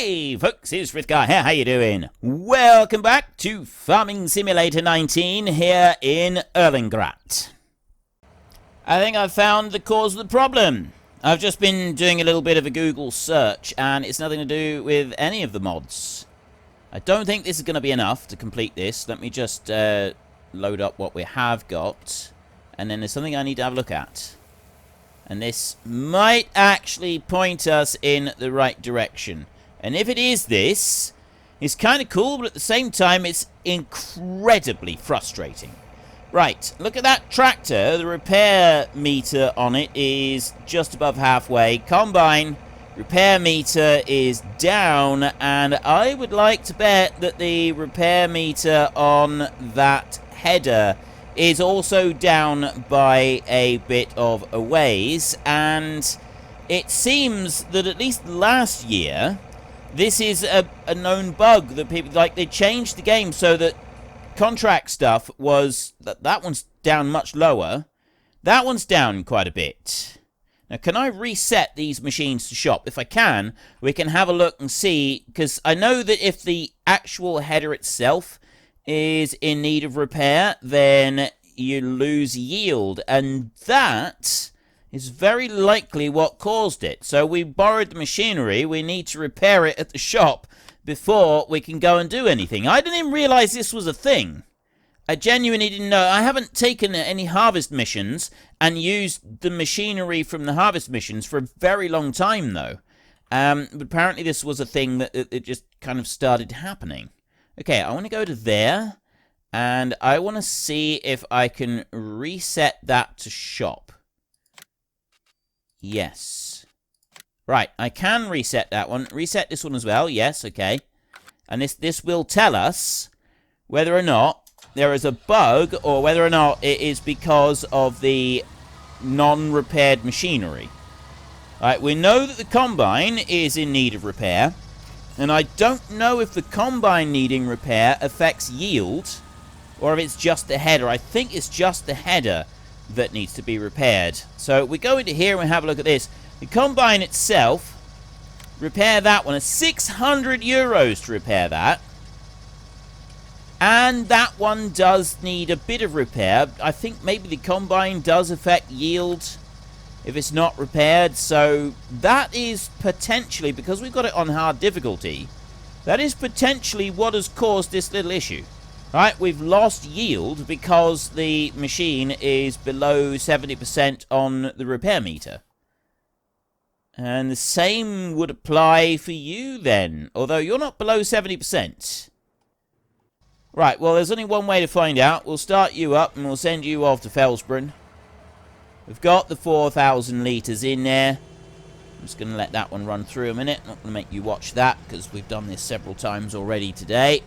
Hey folks, it's Frithgar here, how you doing? Welcome back to Farming Simulator 19 here in Erlengrat. I think I've found the cause of the problem. I've just been doing a little bit of a Google search and it's nothing to do with any of the mods. I don't think this is going to be enough to complete this. Let me just load up what we have got, and then there's something I need to have a look at. And this might actually point us in the right direction. And if it is this, it's kind of cool, but at the same time, it's incredibly frustrating. Right, look at that tractor. The repair meter on it is just above halfway. Combine, repair meter is down, and I would like to bet that the repair meter on that header is also down by a bit of a ways, and it seems that at least last year this is a known bug that people like. They changed the game so that contract stuff was that one's down much lower, that one's down quite a bit. Now, can I reset these machines to shop? If I can, we can have a look and see, because I know that if the actual header itself is in need of repair, then you lose yield, and that is very likely what caused it. So we borrowed the machinery, we need to repair it at the shop before we can go and do anything. I didn't even realize this was a thing. I genuinely didn't know. I haven't taken any harvest missions and used the machinery from the harvest missions for a very long time, though. But apparently this was a thing that it just kind of started happening. Okay, I want to go to there, and I want to see if I can reset that to shop. Yes. Right, I can reset that one. Reset this one as well. Yes, okay. And this will tell us whether or not there is a bug, or whether or not it is because of the non-repaired machinery. Right, we know that the combine is in need of repair. And I don't know if the combine needing repair affects yield, or if it's just the header. I think it's just the header that needs to be repaired. So we go into here and we have a look at this. The combine itself, repair that one. It's 600 euros to repair that. And that one does need a bit of repair. I think maybe the combine does affect yield if it's not repaired. So that is potentially, because we've got it on hard difficulty, that is potentially what has caused this little issue. Right, we've lost yield because the machine is below 70% on the repair meter. And the same would apply for you then, although you're not below 70%. Right, well, there's only one way to find out. We'll start you up and we'll send you off to Felsbrunn. We've got the 4,000 litres in there. I'm just going to let that one run through a minute. Not going to make you watch that because we've done this several times already today.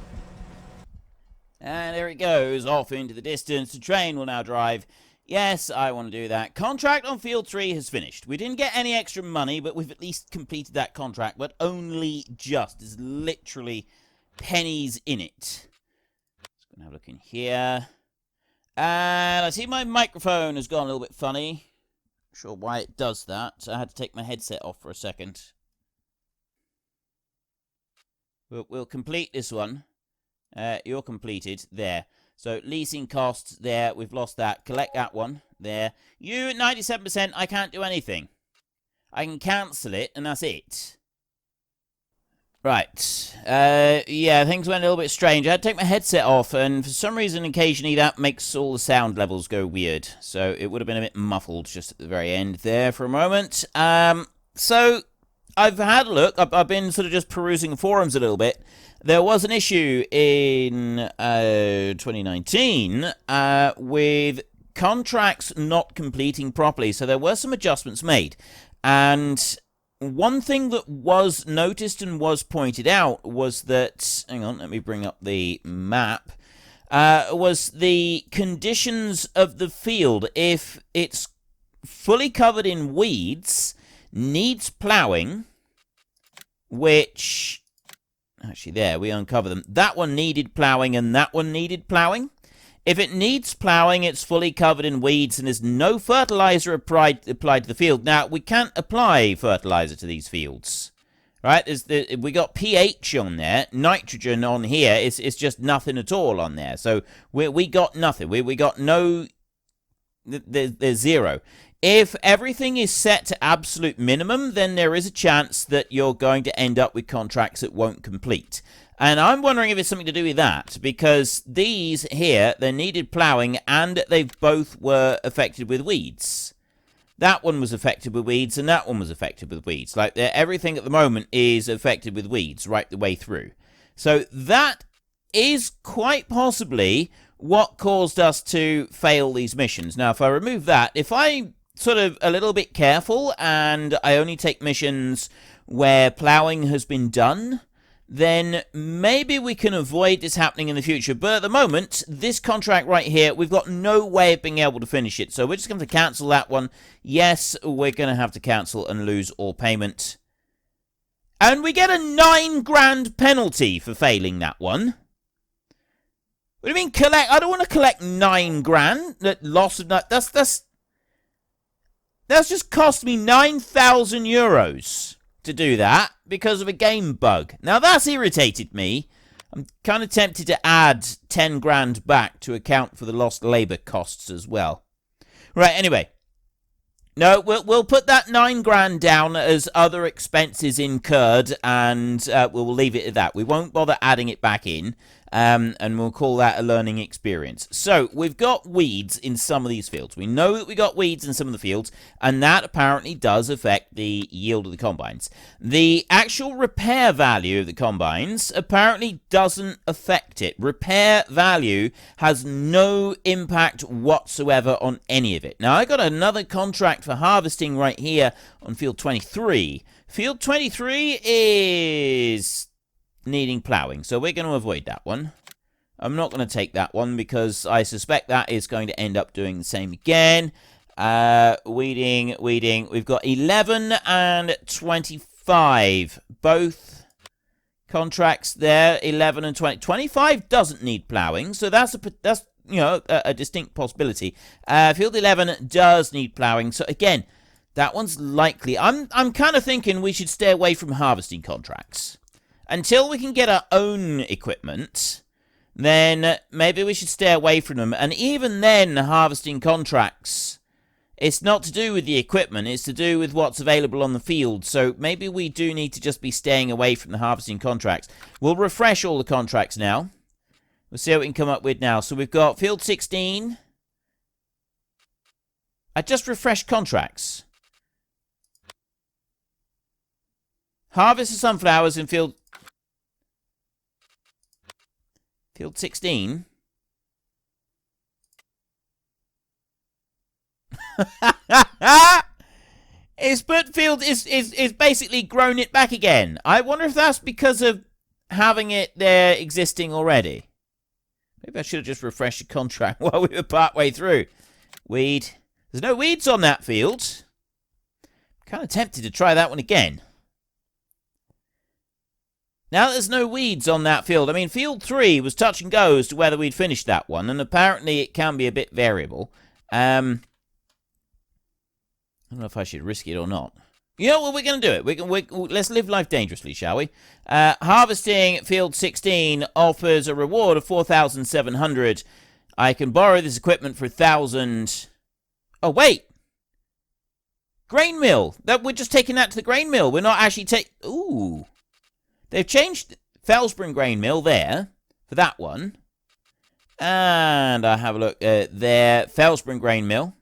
And there it goes, off into the distance. The train will now drive. Yes, I want to do that. Contract on Field 3 has finished. We didn't get any extra money, but we've at least completed that contract. But only just. There's literally pennies in it. Just going to have a look in here. And I see my microphone has gone a little bit funny. Not sure why it does that. I had to take my headset off for a second. We'll complete this one. You're completed. There. So, leasing costs. There. We've lost that. Collect that one. There. You at 97%. I can't do anything. I can cancel it, and that's it. Right. Yeah, things went a little bit strange. I had to take my headset off, and for some reason, occasionally, that makes all the sound levels go weird. So, it would have been a bit muffled just at the very end there for a moment. So, I've had a look. I've been sort of just perusing the forums a little bit. There was an issue in 2019 with contracts not completing properly, so there were some adjustments made. And one thing that was noticed and was pointed out was that, hang on, let me bring up the map, was the conditions of the field. If it's fully covered in weeds, needs plowing, which... Actually, there, we uncover them. That one needed plowing, and that one needed plowing. If it needs plowing, it's fully covered in weeds, and there's no fertilizer applied to the field. Now, we can't apply fertilizer to these fields. right? We got pH on there, nitrogen on here. It's just nothing at all on there. So we got nothing. We got no. There's zero. If everything is set to absolute minimum, then there is a chance that you're going to end up with contracts that won't complete. And I'm wondering if it's something to do with that, because these here, they needed ploughing, and they both were affected with weeds. That one was affected with weeds, and that one was affected with weeds. Like, everything at the moment is affected with weeds right the way through. So that is quite possibly what caused us to fail these missions. Now, if I remove that, if I sort of a little bit careful and I only take missions where ploughing has been done, then maybe we can avoid this happening in the future. But at the moment, this contract right here, we've got no way of being able to finish it. So we're just going to cancel that one. Yes, we're going to have to cancel and lose all payment. And we get a 9 grand penalty for failing that one. What do you mean collect? I don't want to collect 9 grand. That loss of that's just cost me 9,000 euros to do that because of a game bug. Now that's irritated me. I'm kind of tempted to add 10 grand back to account for the lost labor costs as well. Right, anyway. No, we'll put that 9 grand down as other expenses incurred, and we'll leave it at that. We won't bother adding it back in, and we'll call that a learning experience. So, we've got weeds in some of these fields. We know that we got weeds in some of the fields, and that apparently does affect the yield of the combines. The actual repair value of the combines apparently doesn't affect it. Repair value has no impact whatsoever on any of it. Now, I got another contract for harvesting right here on field 23. Field 23 is needing ploughing, so we're going to avoid that one. I'm not going to take that one because I suspect that is going to end up doing the same again. Weeding. We've got 11 and 25. Both contracts there, 11 and 20. 25 doesn't need ploughing, so that's you know, a distinct possibility. Field 11 does need ploughing, so again, that one's likely. I'm kind of thinking we should stay away from harvesting contracts. Until we can get our own equipment, then maybe we should stay away from them. And even then, harvesting contracts, it's not to do with the equipment, it's to do with what's available on the field. So maybe we do need to just be staying away from the harvesting contracts. We'll refresh all the contracts now. We'll see what we can come up with now. So we've got field 16. I just refreshed contracts. Harvest of sunflowers in field 16. It's basically grown it back again. I wonder if that's because of having it there existing already. Maybe I should have just refreshed the contract while we were partway through. Weed. There's no weeds on that field. I'm kind of tempted to try that one again. Now there's no weeds on that field. I mean, field 3 was touch and go as to whether we'd finished that one, and apparently it can be a bit variable. I don't know if I should risk it or not. You know what, we're going to do it. Let's live life dangerously, shall we? Harvesting field 16 offers a reward of 4,700. I can borrow this equipment for 1,000. Oh, wait. Grain mill. We're just taking that to the grain mill. We're not actually Ooh. They've changed Felsborough Grain Mill there for that one. And I have a look there. Felsborough Grain Mill.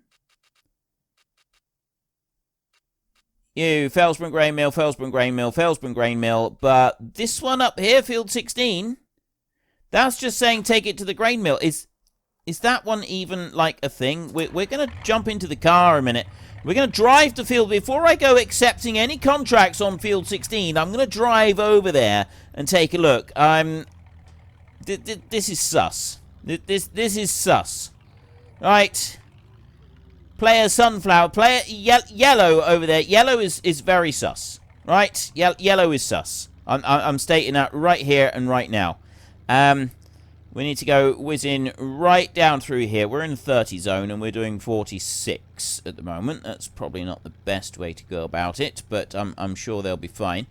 Felsborough Grain Mill, Felsborough Grain Mill, Felsborough Grain Mill. But this one up here, field 16, that's just saying take it to the grain mill. Is that one even like a thing? We're going to jump into the car a minute. We're going to drive to field. Before I go accepting any contracts on field 16, I'm going to drive over there and take a look. This is sus. This is sus. Right. Player sunflower. Player yellow over there. Yellow is very sus. Right? Yellow is sus. I'm stating that right here and right now. We need to go whizzing right down through here. We're in the 30 zone and we're doing 46 at the moment. That's probably not the best way to go about it, but I'm sure they'll be fine.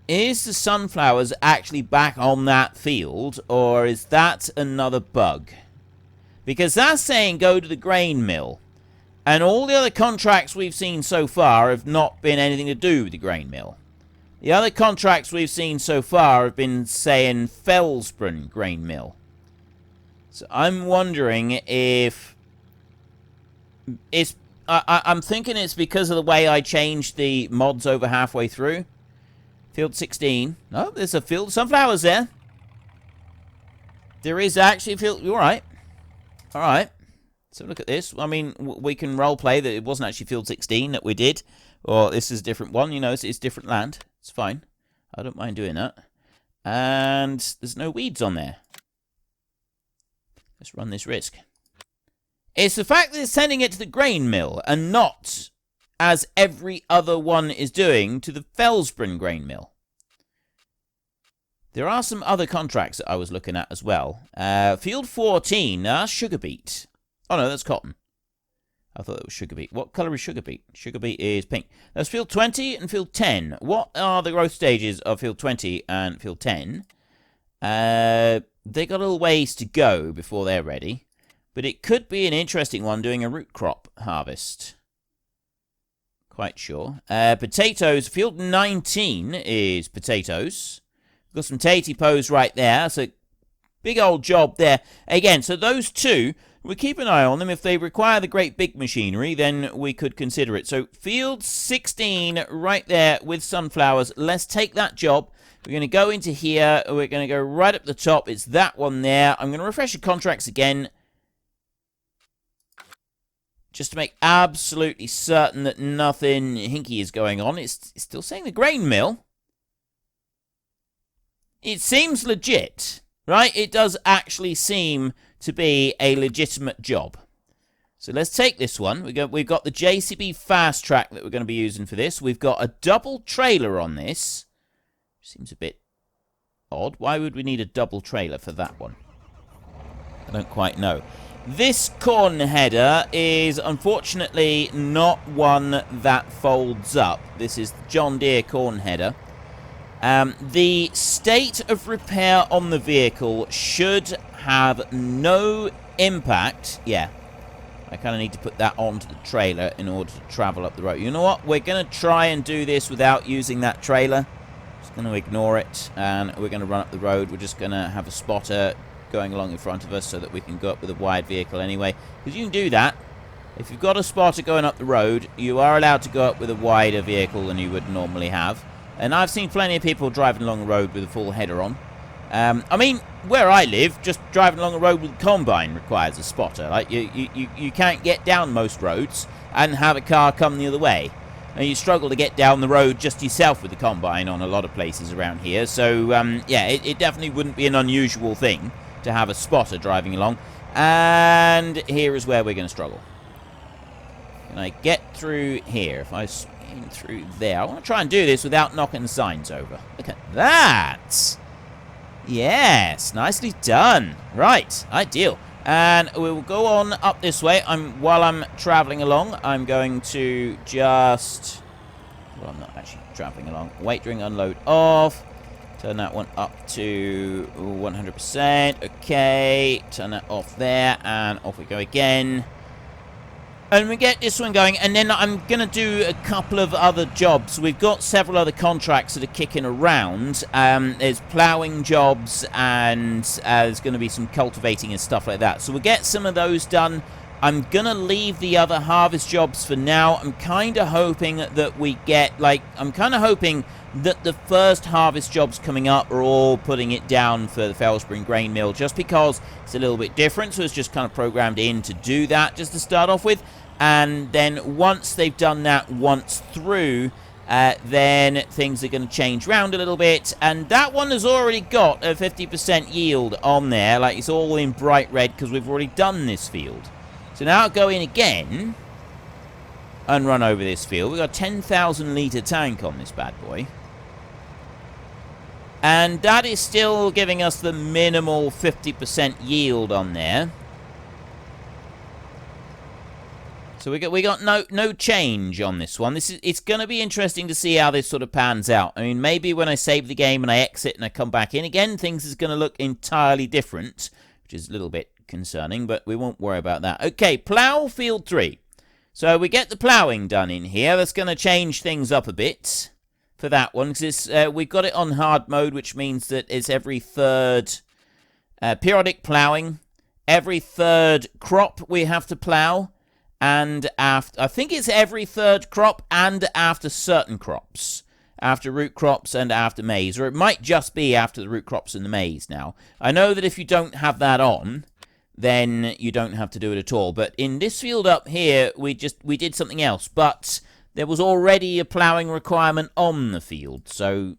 Is the sunflowers actually back on that field, or is that another bug? Because that's saying go to the grain mill. And all the other contracts we've seen so far have not been anything to do with the grain mill. The other contracts we've seen so far have been saying Felsbrunn grain mill. So I'm wondering if it's... I'm thinking it's because of the way I changed the mods over halfway through. Field 16. Oh, there's a field of sunflowers there. There is actually a field... Alright. Alright. So look at this. I mean, we can roleplay that it wasn't actually field 16 that we did. Or this is a different one. You know, it's different land. It's fine. I don't mind doing that. And there's no weeds on there. Let's run this risk. It's the fact that it's sending it to the grain mill and not, as every other one is doing, to the Felsbrunn grain mill. There are some other contracts that I was looking at as well. Field 14, sugar beet. Oh no, that's cotton. I thought it was sugar beet. What colour is sugar beet? Sugar beet is pink. That's field 20 and field 10. What are the growth stages of field 20 and field 10? They got a little ways to go before they're ready. But it could be an interesting one doing a root crop harvest. Quite sure. Potatoes. Field 19 is potatoes. Got some tatey-pos right there. So big old job there. Again, so those two... We keep an eye on them. If they require the great big machinery, then we could consider it. So, field 16 right there with sunflowers. Let's take that job. We're going to go into here. We're going to go right up the top. It's that one there. I'm going to refresh the contracts again. Just to make absolutely certain that nothing hinky is going on. It's still saying the grain mill. It seems legit, right? It does actually seem... to be a legitimate job. So let's take this one. We've got the JCB fast track that we're going to be using for this. We've got a double trailer on this. Seems a bit odd. Why would we need a double trailer for that one? I don't quite know. This corn header is unfortunately not one that folds up. This is the John Deere corn header. The state of repair on the vehicle should have no impact. Yeah, I kind of need to put that onto the trailer in order to travel up the road. You know what? We're going to try and do this without using that trailer. Just going to ignore it, and we're going to run up the road. We're just going to have a spotter going along in front of us so that we can go up with a wide vehicle anyway. Because you can do that. If you've got a spotter going up the road, you are allowed to go up with a wider vehicle than you would normally have. And I've seen plenty of people driving along the road with a full header on. I mean, where I live, just driving along the road with a combine requires a spotter. Like, you can't get down most roads and have a car come the other way. And you struggle to get down the road just yourself with the combine on a lot of places around here. So, yeah, it definitely wouldn't be an unusual thing to have a spotter driving along. And here is where we're going to struggle. Can I get through here? If I spin through there. I want to try and do this without knocking the signs over. Look at that! Yes, nicely done. Right, ideal. And we will go on up this way. While I'm traveling along, I'm going to just... Well, I'm not actually traveling along. Wait during unload off. Turn that one up to 100%. Okay, turn that off there, and off we go again. And we get this one going, and then I'm going to do a couple of other jobs. We've got several other contracts that are kicking around. There's plowing jobs, and there's going to be some cultivating and stuff like that. So we'll get some of those done. I'm going to leave the other harvest jobs for now. I'm kind of hoping that we get, I'm kind of hoping that the first harvest jobs coming up are all putting it down for the Felsbrunn grain mill, just because it's a little bit different. So it's just kind of programmed in to do that, just to start off with. And then once they've done that once through, then things are going to change around a little bit. And that one has already got a 50% yield on there. Like, it's all in bright red because we've already done this field. So now I'll go in again and run over this field. We've got a 10,000 litre tank on this bad boy. And that is still giving us the minimal 50% yield on there. So we got no change on this one. It's going to be interesting to see how this sort of pans out. I mean, maybe when I save the game and I exit and I come back in again, things is going to look entirely different, which is a little bit concerning, but we won't worry about that. Okay, plow field 3. So we get the plowing done in here. That's going to change things up a bit for that one, because we've got it on hard mode, which means that it's every third periodic plowing. Every third crop we have to plow. And after, I think it's every third crop and after certain crops. After root crops and after maize. Or it might just be after the root crops and the maize now. I know that if you don't have that on, then you don't have to do it at all. But in this field up here, we did something else. But there was already a ploughing requirement on the field. So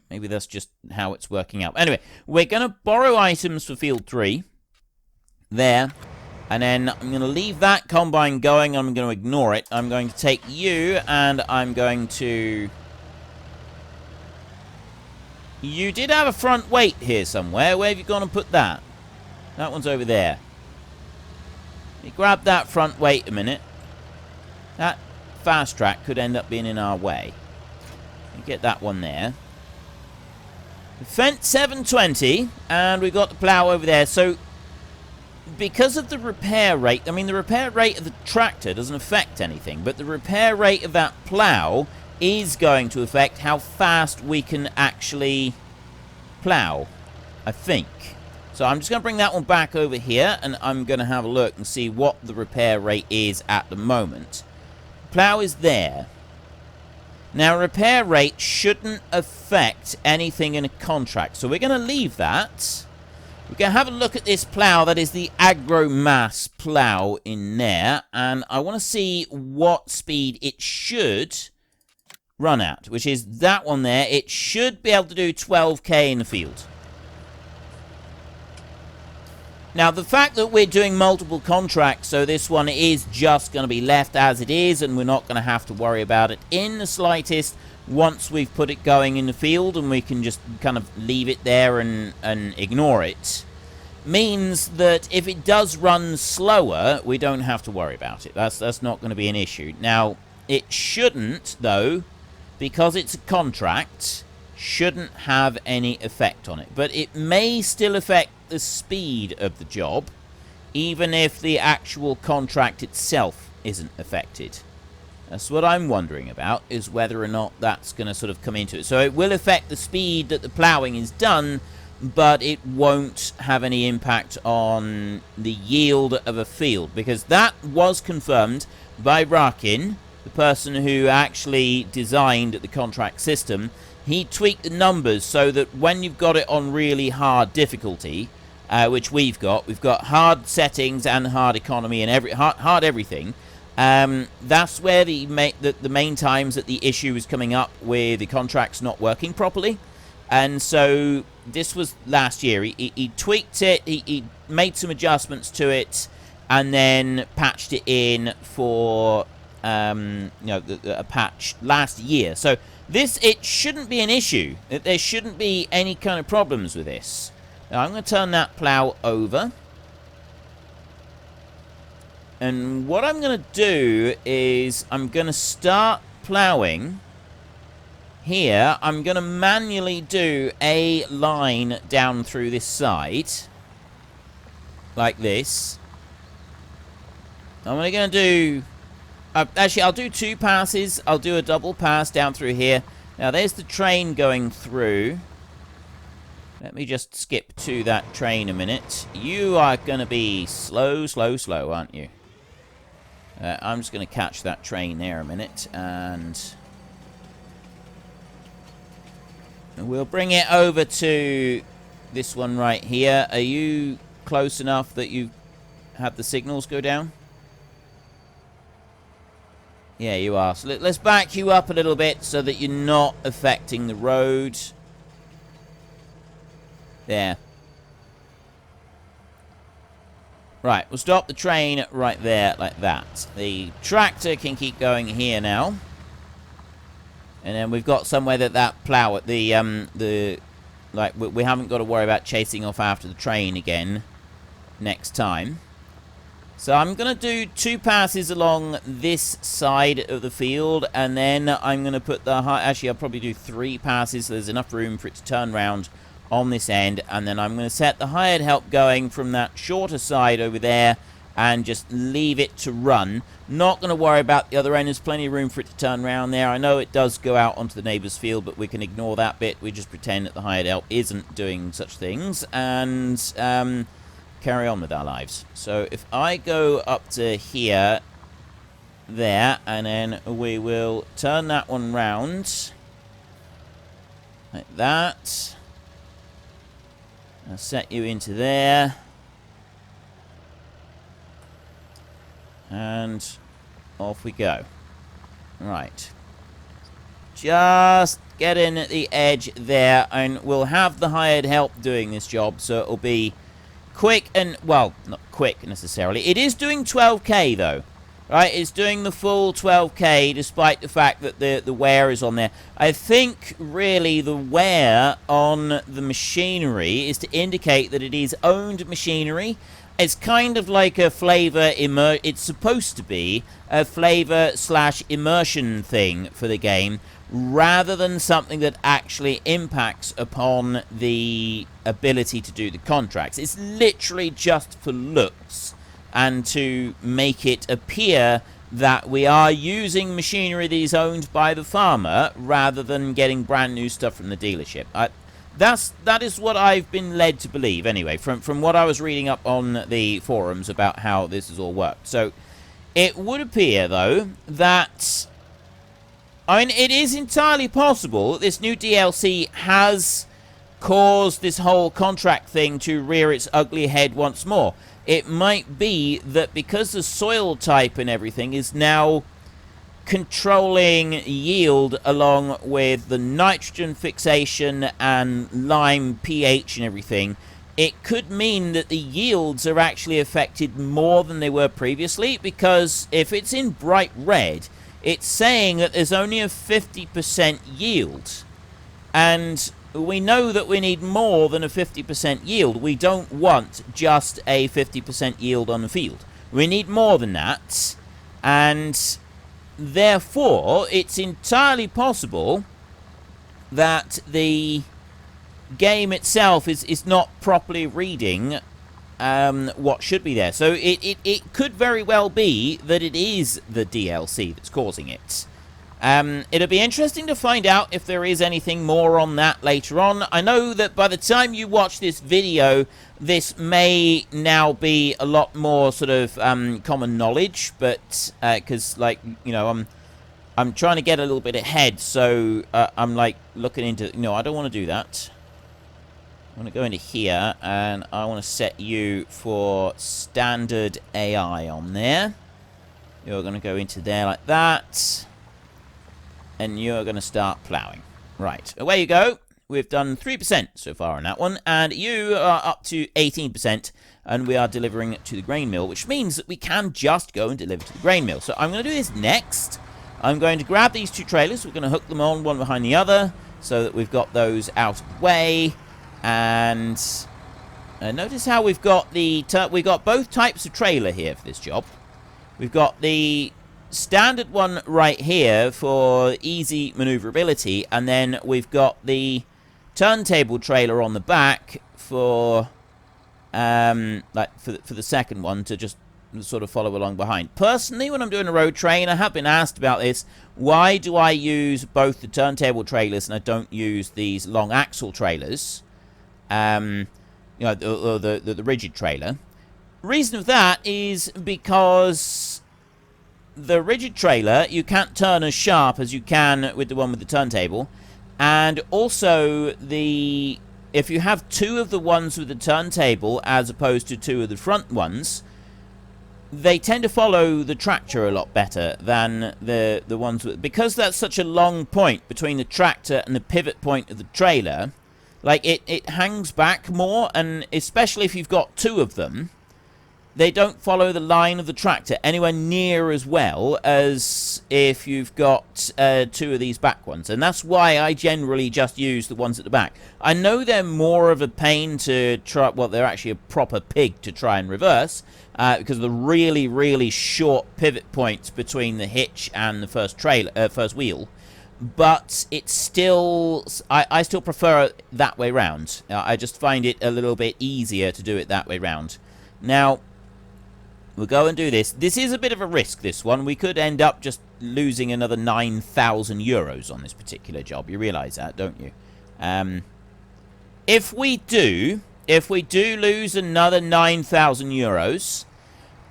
maybe that's just how it's working out. Anyway, we're going to borrow items for field 3. There. And then I'm going to leave that combine going. I'm going to ignore it. I'm going to take you, and I'm going to... You did have a front weight here somewhere. Where have you gone and put that? That one's over there. Let me grab that front weight a minute. That fast track could end up being in our way. Let me get that one there. Fence 720, and we've got the plow over there. So... because of the repair rate, I mean, the repair rate of the tractor doesn't affect anything, but the repair rate of that plow is going to affect how fast we can actually plow, I think. So I'm just going to bring that one back over here, and I'm going to have a look and see what the repair rate is at the moment. Plow is there. Now, repair rate shouldn't affect anything in a contract, so we're going to leave that. We're going to have a look at this plow. That is the Agromass plow in there. And I want to see what speed it should run at, which is that one there. It should be able to do 12k in the field. Now, the fact that we're doing multiple contracts, so this one is just going to be left as it is, and we're not going to have to worry about it in the slightest once we've put it going in the field, and we can just kind of leave it there and ignore it, means that if it does run slower, we don't have to worry about it. That's not going to be an issue. Now, it shouldn't, though, because it's a contract, shouldn't have any effect on it. But it may still affect the speed of the job, even if the actual contract itself isn't affected. That's what I'm wondering about, is whether or not that's going to sort of come into it. So it will affect the speed that the ploughing is done, but it won't have any impact on the yield of a field, because that was confirmed by Rakin, the person who actually designed the contract system. He tweaked the numbers so that when you've got it on really hard difficulty, which we've got hard settings and hard economy and hard everything. That's where the main times that the issue is coming up with the contracts not working properly. And so this was last year. He tweaked it, he made some adjustments to it, and then patched it in for a patch last year. So it shouldn't be an issue. There shouldn't be any kind of problems with this. Now I'm going to turn that plow over. And what I'm going to do is I'm going to start plowing here. I'm going to manually do a line down through this side, like this. I'm only going to do... actually, I'll do 2 passes. I'll do a double pass down through here. Now, there's the train going through. Let me just skip to that train a minute. You are going to be slow, aren't you? I'm just going to catch that train there a minute, and we'll bring it over to this one right here. Are you close enough that you have the signals go down? Yeah, you are. So let's back you up a little bit so that you're not affecting the road. There. Right, we'll stop the train right there, like that. The tractor can keep going here now. And then we've got somewhere that plow at we haven't got to worry about chasing off after the train again next time. So I'm going to do 2 passes along this side of the field, and then I'm going to put the... Actually, I'll probably do 3 passes, so there's enough room for it to turn round on this end, and then I'm going to set the hired help going from that shorter side over there and just leave it to run. Not going to worry about the other end. There's plenty of room for it to turn around there. I know it does go out onto the neighbour's field, but we can ignore that bit. We just pretend that the hired help isn't doing such things, and carry on with our lives. So if I go up to here, there, and then we will turn that one round like that. I'll set you into there, and off we go. Right, just get in at the edge there, and we'll have the hired help doing this job, so it'll be quick. And, well, not quick necessarily. It is doing 12k though, right? It's doing the full 12k despite the fact that the wear is on there. I think really the wear on the machinery is to indicate that it is owned machinery. It's kind of like a flavor it's supposed to be a flavor / immersion thing for the game, rather than something that actually impacts upon the ability to do the contracts. It's literally just for looks and to make it appear that we are using machinery that is owned by the farmer rather than getting brand new stuff from the dealership. That is what I've been led to believe anyway, from what I was reading up on the forums about how this has all worked. So it would appear though that, I mean, it is entirely possible that this new DLC has caused this whole contract thing to rear its ugly head once more. It might be that because the soil type and everything is now controlling yield along with the nitrogen fixation and lime pH and everything, it could mean that the yields are actually affected more than they were previously, because if it's in bright red, it's saying that there's only a 50% yield, and we know that we need more than a 50% yield. We don't want just a 50% yield on the field. We need more than that, and therefore it's entirely possible that the game itself is not properly reading what should be there. So it could very well be that it is the DLC that's causing it. It'll be interesting to find out if there is anything more on that later on. I know that by the time you watch this video, this may now be a lot more sort of common knowledge, but because, like, you know, I'm trying to get a little bit ahead, so I'm like looking into, no, I don't want to do that. I want to go into here, and I want to set you for standard AI on there. You're going to go into there like that, and you're going to start plowing. Right, away you go. We've done 3% so far on that one, and you are up to 18%, and we are delivering to the grain mill, which means that we can just go and deliver to the grain mill. So I'm going to do this next. I'm going to grab these 2 trailers. We're going to hook them on one behind the other so that we've got those out of the way. And notice how we've got both types of trailer here for this job. We've got the standard one right here for easy maneuverability, and then we've got the turntable trailer on the back for for the second one to just sort of follow along behind. Personally, when I'm doing a road train, I have been asked about this. Why do I use both the turntable trailers and I don't use these long axle trailers? You know, the rigid trailer. Reason of that is because the rigid trailer you can't turn as sharp as you can with the one with the turntable, and also if you have 2 of the ones with the turntable as opposed to 2 of the front ones, they tend to follow the tractor a lot better than the ones with, because that's such a long point between the tractor and the pivot point of the trailer. Like, it hangs back more, and especially if you've got 2 of them, they don't follow the line of the tractor anywhere near as well as if you've got 2 of these back ones. And that's why I generally just use the ones at the back. I know they're more of a pain to try, well, they're actually a proper pig to try and reverse, because of the really, really short pivot points between the hitch and the first wheel. But it's still, I still prefer it that way round. I just find it a little bit easier to do it that way round. Now, we'll go and do this. This is a bit of a risk, this one. We could end up just losing another 9,000 euros on this particular job. You realise that, don't you? If we do lose another 9,000 euros,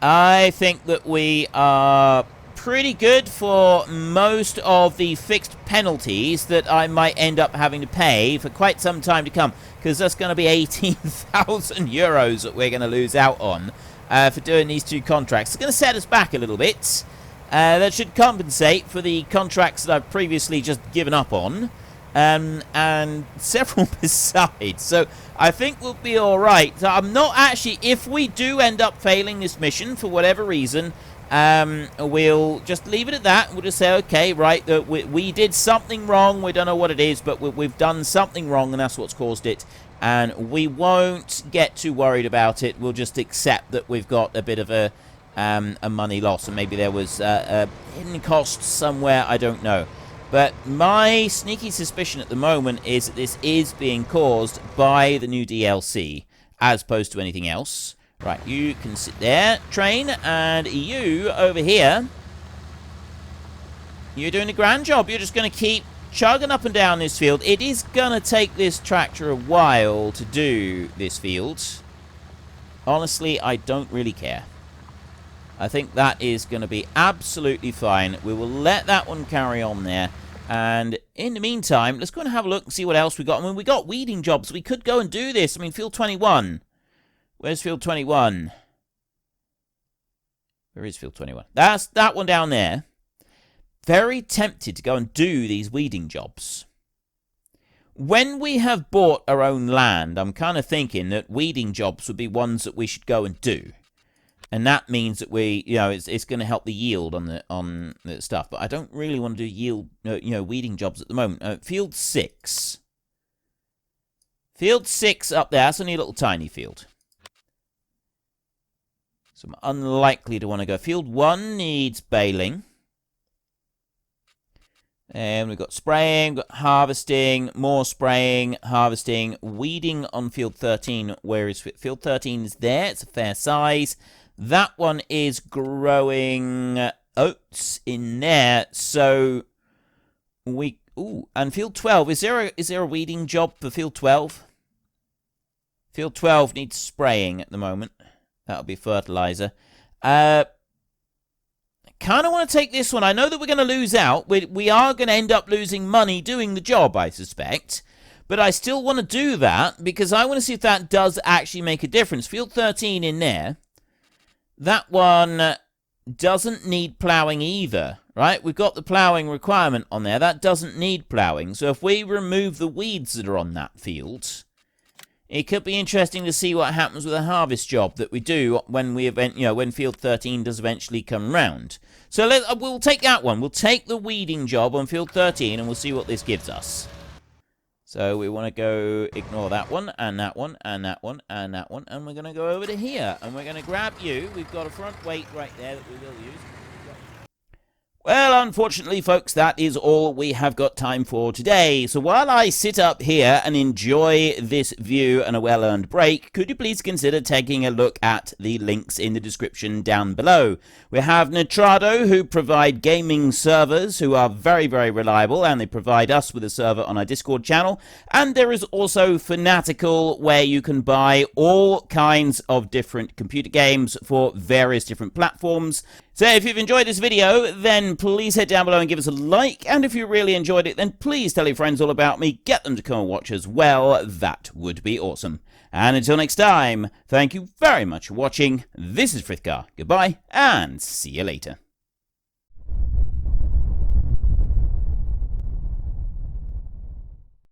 I think that we are pretty good for most of the fixed penalties that I might end up having to pay for quite some time to come, because that's going to be 18,000 euros that we're going to lose out on for doing these 2 contracts. It's going to set us back a little bit. That should compensate for the contracts that I've previously just given up on, and several besides. So I think we'll be alright. So I'm not actually, if we do end up failing this mission for whatever reason, we'll just leave it at that. We'll just say, okay, right, we did something wrong. We don't know what it is, but we've done something wrong, and that's what's caused it. And we won't get too worried about it. We'll just accept that we've got a bit of a money loss, and maybe there was a hidden cost somewhere. I don't know. But my sneaky suspicion at the moment is that this is being caused by the new DLC, as opposed to anything else. Right, you can sit there, train, and you over here, you're doing a grand job. You're just going to keep chugging up and down this field. It is going to take this tractor a while to do this field. Honestly, I don't really care. I think that is going to be absolutely fine. We will let that one carry on there. And in the meantime, let's go and have a look and see what else we got. I mean, we got weeding jobs. We could go and do this. I mean, field 21. Where's field 21? Where is field 21? That's that one down there. Very tempted to go and do these weeding jobs. When we have bought our own land, I'm kind of thinking that weeding jobs would be ones that we should go and do. And that means that we, it's going to help the yield on the stuff. But I don't really want to do yield, weeding jobs at the moment. Field 6. Field 6 up there. That's only a little tiny field. So I'm unlikely to want to go. Field 1 needs baling. And we've got spraying, we've got harvesting, more spraying, harvesting, weeding on field 13. Where is field 13 is there. It's a fair size. That one is growing oats in there. So and field 12, is there a weeding job for field 12? Field 12 needs spraying at the moment. That'll be fertilizer. Kind of want to take this one. I know that we're going to lose out. We are going to end up losing money doing the job, I suspect. But I still want to do that because I want to see if that does actually make a difference. Field 13 in there. That one doesn't need ploughing either, right? We've got the ploughing requirement on there. That doesn't need ploughing. So if we remove the weeds that are on that field, it could be interesting to see what happens with a harvest job that we do when when field 13 does eventually come round. So we'll take that one. We'll take the weeding job on field 13 and we'll see what this gives us. So we want to go ignore that one, and that one, and that one, and that one, and we're going to go over to here, and we're going to grab you. We've got a front weight right there that we will use. Well, unfortunately, folks, that is all we have got time for today. So while I sit up here and enjoy this view and a well-earned break, could you please consider taking a look at the links in the description down below? We have Nitrado, who provide gaming servers who are very, very reliable, and they provide us with a server on our Discord channel. And there is also Fanatical, where you can buy all kinds of different computer games for various different platforms. So if you've enjoyed this video, then please head down below and give us a like. And if you really enjoyed it, then please tell your friends all about me. Get them to come and watch as well. That would be awesome. And until next time, thank you very much for watching. This is Frithgar. Goodbye, and see you later.